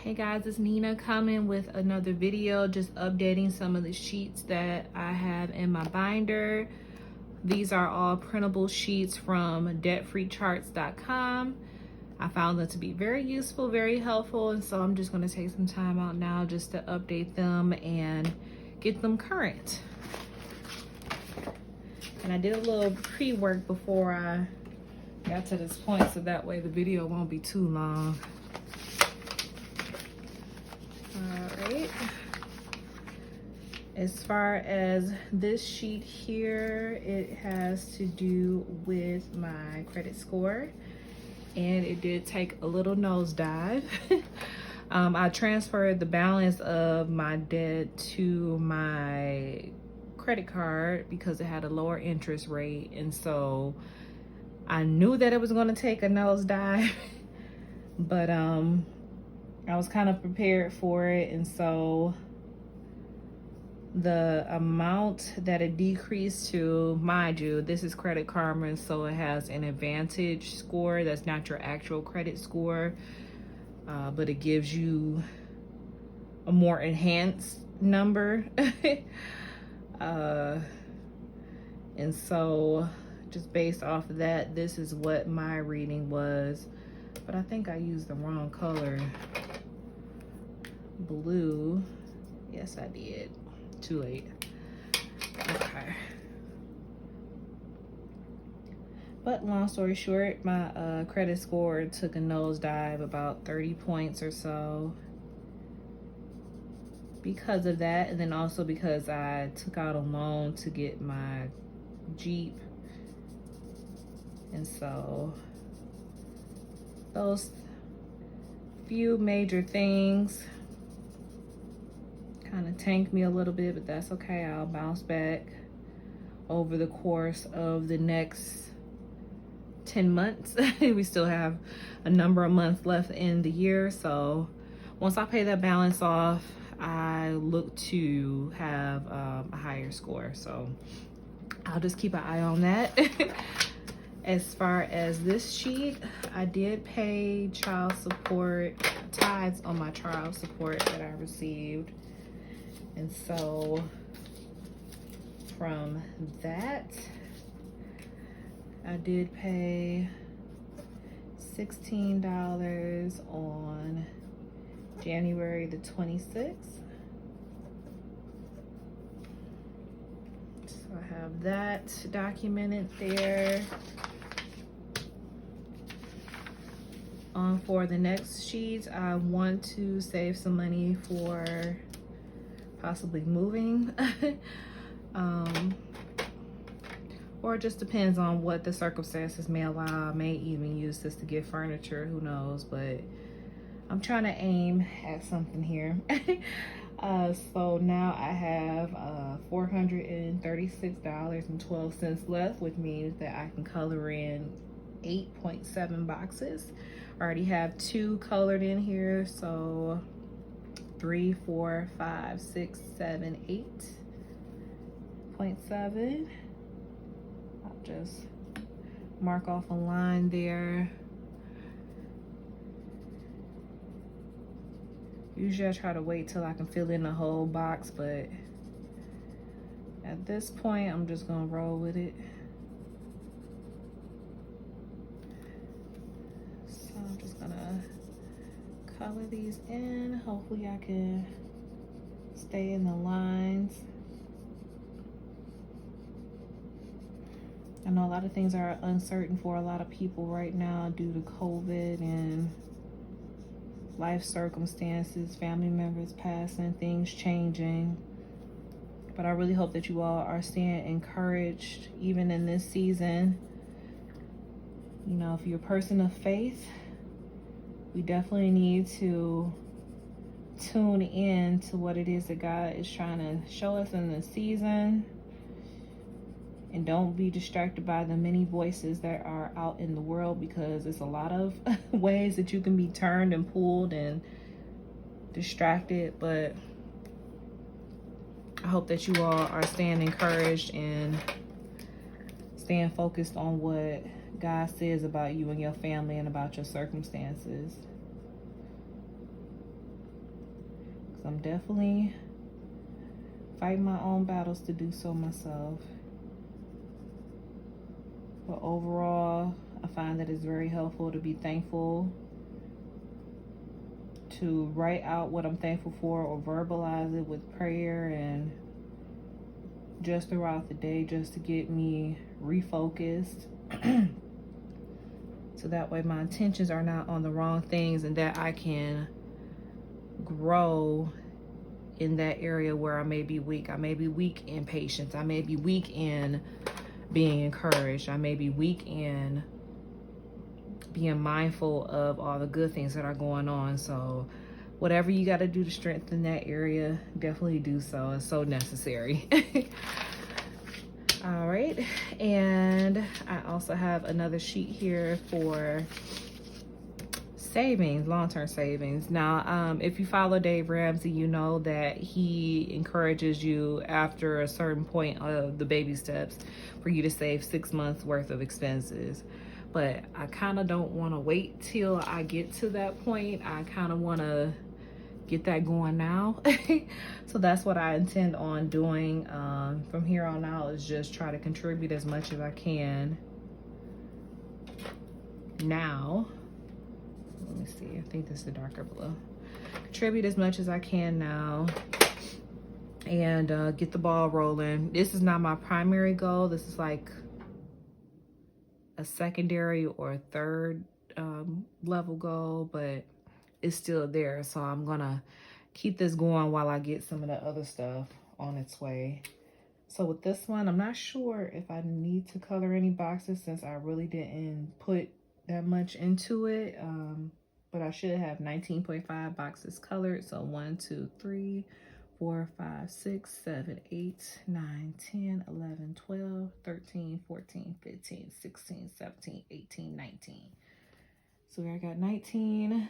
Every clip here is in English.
Hey guys, it's Nina coming with another video, just updating some of the sheets that I have in my binder. These are all printable sheets from debtfreecharts.com. I found them to be very useful, very helpful, and so I'm just going to take some time out now just to update them and get them current. And I did a little pre-work before I got to this point, so that way the video won't be too long. Alright, as far as this sheet here, it has to do with my credit score, and it did take a little nosedive. I transferred the balance of my debt to my credit card because it had a lower interest rate, and so I knew that it was going to take a nosedive, but I was kind of prepared for it, and so the amount that it decreased to, mind you, this is Credit Karma, so it has an advantage score. That's not your actual credit score, but it gives you a more enhanced number. And so just based off of that, this is what my reading was. But I think I used the wrong color. Blue. Yes, I did. Too late. Okay. But long story short, my credit score took a nosedive, about 30 points or so, because of that, and then also because I took out a loan to get my Jeep, and so those few major things kind of tanked me a little bit, but that's okay. I'll bounce back over the course of the next 10 months. We still have a number of months left in the year, so once I pay that balance off, I look to have a higher score, so I'll just keep an eye on that. As far as this sheet, I did pay child support, tithes on my child support that I received. And so from that, I did pay $16 on January the 26th. So I have that documented there. For the next sheet, I want to save some money for possibly moving. Or it just depends on what the circumstances may allow. I may even use this to get furniture, who knows, but I'm trying to aim at something here. So now I have $436.12 left, which means that I can color in 8.7 boxes. I already have 2 colored in here, so 3, 4, 5, 6, 7, 8.7. I'll just mark off a line there. Usually I try to wait till I can fill in the whole box, but at this point I'm just gonna roll with it. So I'm just gonna color these in. Hopefully I can stay in the lines. I know a lot of things are uncertain for a lot of people right now due to COVID and life circumstances, family members passing, things changing. But I really hope that you all are staying encouraged even in this season. You know, if you're a person of faith, we definitely need to tune in to what it is that God is trying to show us in this season. And don't be distracted by the many voices that are out in the world, because there's a lot of ways that you can be turned and pulled and distracted. But I hope that you all are staying encouraged and staying focused on what God says about you and your family and about your circumstances. I'm definitely fighting my own battles to do so myself. But overall, I find that it's very helpful to be thankful, to write out what I'm thankful for or verbalize it with prayer and just throughout the day, just to get me refocused. So that way my intentions are not on the wrong things, and that I can grow in that area where I may be weak. I may be weak in patience. I may be weak in being encouraged. I may be weak in being mindful of all the good things that are going on. So whatever you got to do to strengthen that area, definitely do so. It's so necessary. All right, and I also have another sheet here for savings, long-term savings. Now, if you follow Dave Ramsey, you know that he encourages you after a certain point of the baby steps for you to save 6 months worth of expenses. But I kind of don't want to wait till I get to that point. I kind of want to get that going now. So that's what I intend on doing from here on out, is just try to contribute as much as I can now. Let me see, I think this is the darker blue. Contribute as much as I can now and get the ball rolling. This is not my primary goal. This is like a secondary or a third level goal, but it's still there. So I'm gonna keep this going while I get some of the other stuff on its way. So with this one, I'm not sure if I need to color any boxes since I really didn't put that much into it. But I should have 19.5 boxes colored. So 1, 2, 3, 4, 5, 6, 7, 8, 9, 10, 11, 12, 13, 14, 15, 16, 17, 18, 19. So I got 19.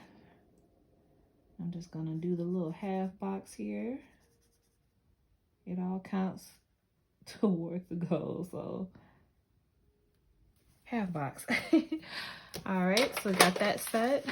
I'm just gonna do the little half box here. It all counts towards the goal, so half box. All right, so got that set.